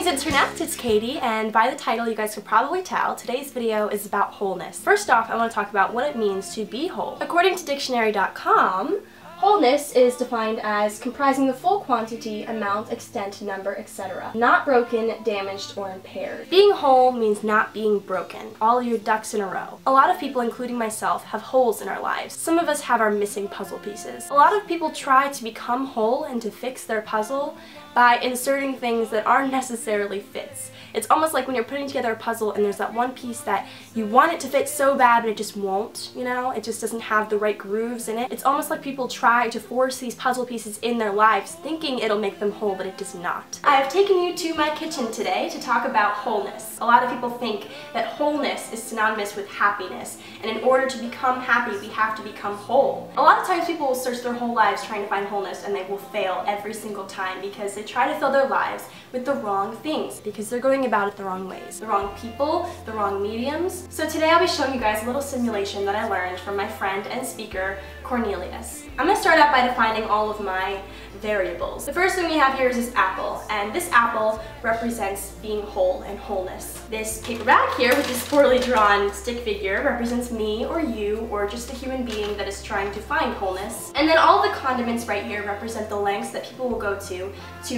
Greetings Internet, it's Katie, and by the title you guys could probably tell, today's video is about wholeness. First off, I want to talk about what it means to be whole. According to dictionary.com, wholeness is defined as comprising the full quantity, amount, extent, number, etc. Not broken, damaged, or impaired. Being whole means not being broken. All your ducks in a row. A lot of people, including myself, have holes in our lives. Some of us have our missing puzzle pieces. A lot of people try to become whole and to fix their puzzle by inserting things that aren't necessarily fits. It's almost like when you're putting together a puzzle and there's that one piece that you want it to fit so bad but it just won't, you know? It just doesn't have the right grooves in it. It's almost like people try to force these puzzle pieces in their lives thinking it'll make them whole, but it does not. I have taken you to my kitchen today to talk about wholeness. A lot of people think that wholeness is synonymous with happiness, and in order to become happy we have to become whole. A lot of times people will search their whole lives trying to find wholeness and they will fail every single time because they try to fill their lives with the wrong things, because they're going about it the wrong ways. The wrong people, the wrong mediums. So today I'll be showing you guys a little simulation that I learned from my friend and speaker, Cornelius. I'm going to start out by defining all of my variables. The first thing we have here is this apple, and this apple represents being whole and wholeness. This paper bag here with this poorly drawn stick figure represents me or you or just a human being that is trying to find wholeness. And then all the condiments right here represent the lengths that people will go to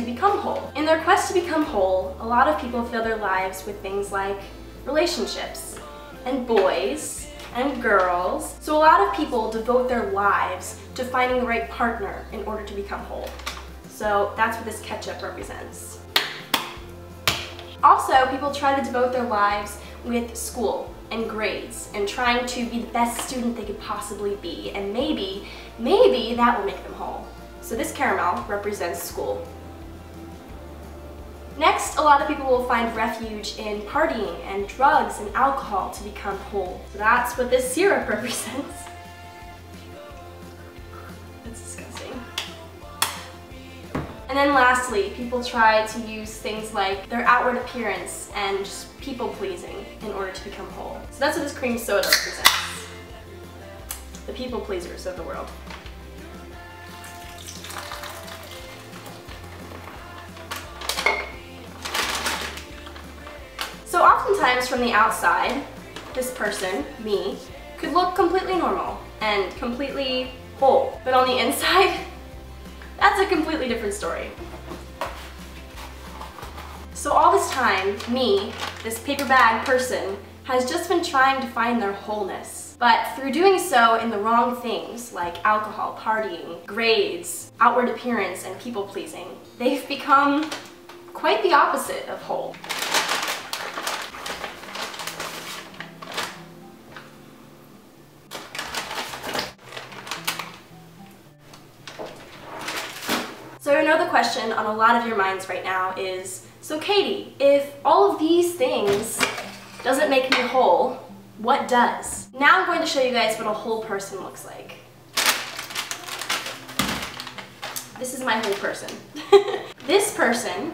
become whole. In their quest to become whole, a lot of people fill their lives with things like relationships and boys and girls. So a lot of people devote their lives to finding the right partner in order to become whole. So that's what this ketchup represents. Also, people try to devote their lives with school and grades and trying to be the best student they could possibly be, and maybe that will make them whole. So this caramel represents school. Next, a lot of people will find refuge in partying and drugs and alcohol to become whole. So that's what this syrup represents. That's disgusting. And then lastly, people try to use things like their outward appearance and just people-pleasing in order to become whole. So that's what this cream soda represents. The people pleasers of the world. So oftentimes from the outside, this person, me, could look completely normal and completely whole. But on the inside, that's a completely different story. So all this time, me, this paper bag person, has just been trying to find their wholeness. But through doing so in the wrong things, like alcohol, partying, grades, outward appearance, and people pleasing, they've become quite the opposite of whole. So I know the question on a lot of your minds right now is, so Katie, if all of these things doesn't make me whole, what does? Now I'm going to show you guys what a whole person looks like. This is my whole person. This person,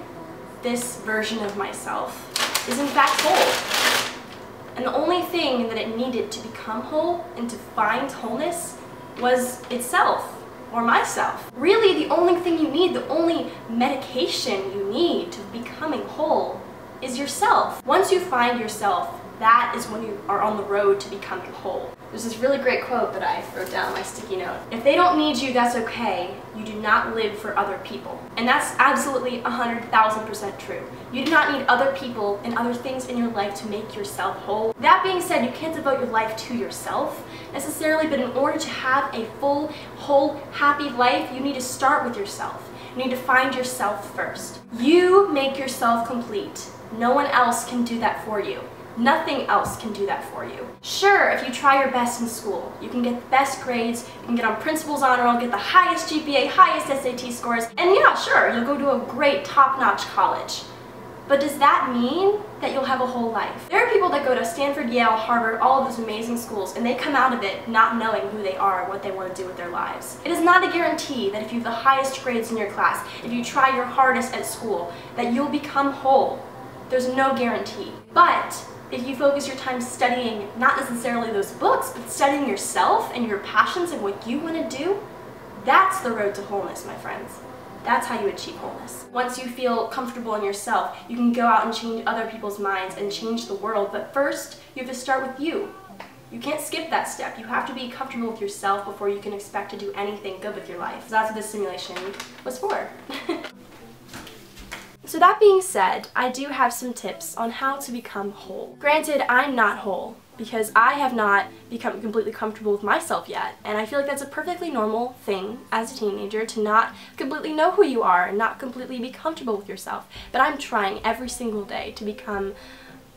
this version of myself, is in fact whole. And the only thing that it needed to become whole and to find wholeness was itself. Or myself. Really, the only thing you need, the only medication you need to becoming whole is yourself. Once you find yourself, that is when you are on the road to becoming whole. There's this really great quote that I wrote down on my sticky note. If they don't need you, that's okay. You do not live for other people. And that's absolutely 100,000% true. You do not need other people and other things in your life to make yourself whole. That being said, you can't devote your life to yourself necessarily, but in order to have a full, whole, happy life, you need to start with yourself. You need to find yourself first. You make yourself complete. No one else can do that for you. Nothing else can do that for you. Sure, if you try your best in school, you can get the best grades, you can get on principal's honor roll, get the highest GPA, highest SAT scores, and yeah, sure, you'll go to a great top-notch college. But does that mean that you'll have a whole life? There are people that go to Stanford, Yale, Harvard, all of those amazing schools, and they come out of it not knowing who they are and what they want to do with their lives. It is not a guarantee that if you have the highest grades in your class, if you try your hardest at school, that you'll become whole. There's no guarantee. But if you focus your time studying not necessarily those books, but studying yourself and your passions and what you want to do, that's the road to wholeness, my friends. That's how you achieve wholeness. Once you feel comfortable in yourself, you can go out and change other people's minds and change the world, but first you have to start with you. You can't skip that step. You have to be comfortable with yourself before you can expect to do anything good with your life. So that's what this simulation was for. So that being said, I do have some tips on how to become whole. Granted, I'm not whole because I have not become completely comfortable with myself yet, and I feel like that's a perfectly normal thing as a teenager to not completely know who you are and not completely be comfortable with yourself. But I'm trying every single day to become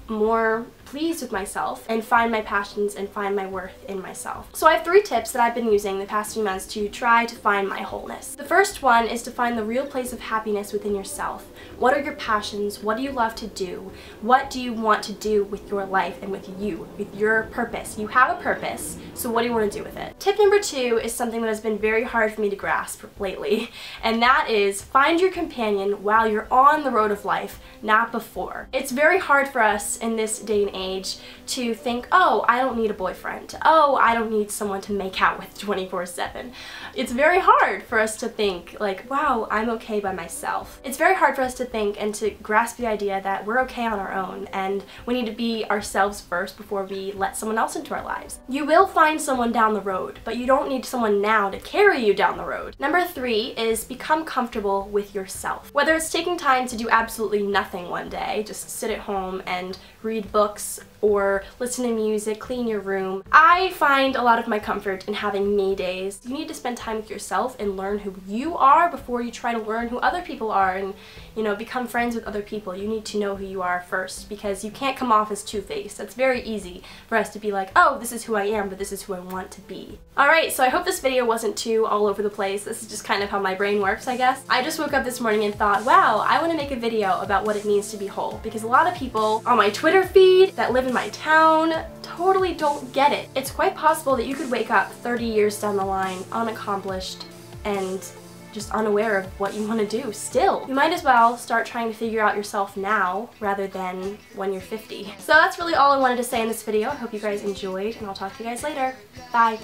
more pleased with myself and find my passions and find my worth in myself. So I have 3 tips that I've been using the past few months to try to find my wholeness. The first one is to find the real place of happiness within yourself. What are your passions? What do you love to do? What do you want to do with your life and with you, with your purpose? You have a purpose, so what do you want to do with it? Tip number 2 is something that has been very hard for me to grasp lately, and that is find your companion while you're on the road of life, not before. It's very hard for us in this day and age to think, oh, I don't need a boyfriend. Oh, I don't need someone to make out with 24/7. It's very hard for us to think like, wow, I'm okay by myself. It's very hard for us to think and to grasp the idea that we're okay on our own and we need to be ourselves first before we let someone else into our lives. You will find someone down the road, but you don't need someone now to carry you down the road. Number 3 is become comfortable with yourself. Whether it's taking time to do absolutely nothing one day, just sit at home and read books or listen to music, clean your room. I find a lot of my comfort in having me days. You need to spend time with yourself and learn who you are before you try to learn who other people are and, you know, become friends with other people. You need to know who you are first because you can't come off as two-faced. It's very easy for us to be like, oh, this is who I am, but this is who I want to be. Alright, so I hope this video wasn't too all over the place. This is just kind of how my brain works, I guess. I just woke up this morning and thought, wow, I want to make a video about what it means to be whole because a lot of people on my Twitter feed that live in my town totally don't get it. It's quite possible that you could wake up 30 years down the line unaccomplished and just unaware of what you want to do still. You might as well start trying to figure out yourself now rather than when you're 50. So that's really all I wanted to say in this video. I hope you guys enjoyed and I'll talk to you guys later. Bye!